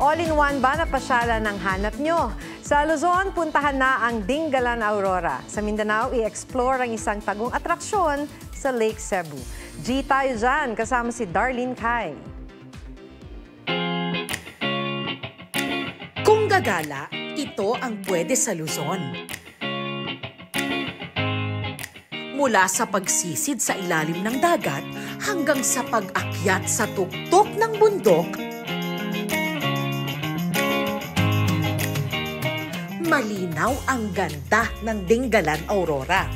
All-in-one ba na pasyalan ng hanap nyo? Sa Luzon, puntahan na ang Dingalan Aurora. Sa Mindanao, i-explore ang isang tagong atraksyon sa Lake Cebu. G tayo dyan, kasama si Darlene Kai. Kung gagala, ito ang pwede sa Luzon. Mula sa pagsisid sa ilalim ng dagat hanggang sa pag-akyat sa tuktok ng bundok, malinaw ang ganda ng Dingalan Aurora.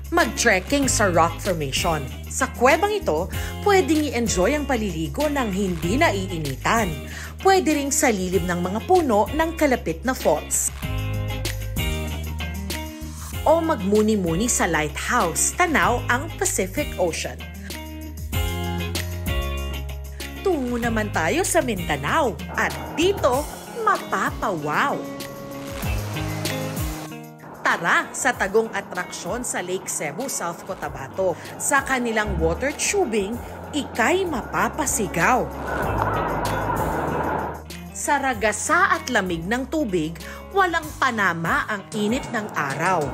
Mag-trekking sa rock formation. Sa kuwebang ito, pwedeng i-enjoy ang paliligo ng hindi naiinitan. Pwede ring sa lilim ng mga puno ng kalapit na falls. O magmuni-muni sa lighthouse, tanaw ang Pacific Ocean. Tungo naman tayo sa Mindanao at dito, mapapawaw! Tara sa tagong atraksyon sa Lake Cebu, South Cotabato. Sa kanilang water tubing, ika'y mapapasigaw. Sa ragasa at lamig ng tubig, walang panama ang init ng araw.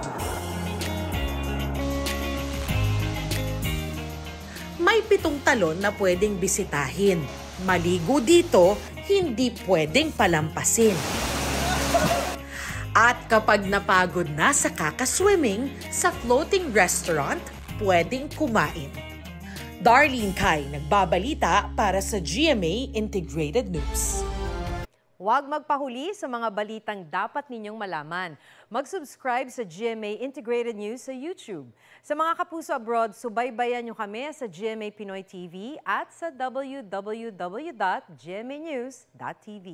May 7 talon na pwedeng bisitahin. Maligo dito, hindi pwedeng palampasin. At kapag napagod na sa kakaswimming, sa floating restaurant, pwedeng kumain. Darlene Kai, nagbabalita para sa GMA Integrated News. Huwag magpahuli sa mga balitang dapat ninyong malaman. Mag-subscribe sa GMA Integrated News sa YouTube. Sa mga kapuso abroad, subaybayan nyo kami sa GMA Pinoy TV at sa www.gmanews.tv.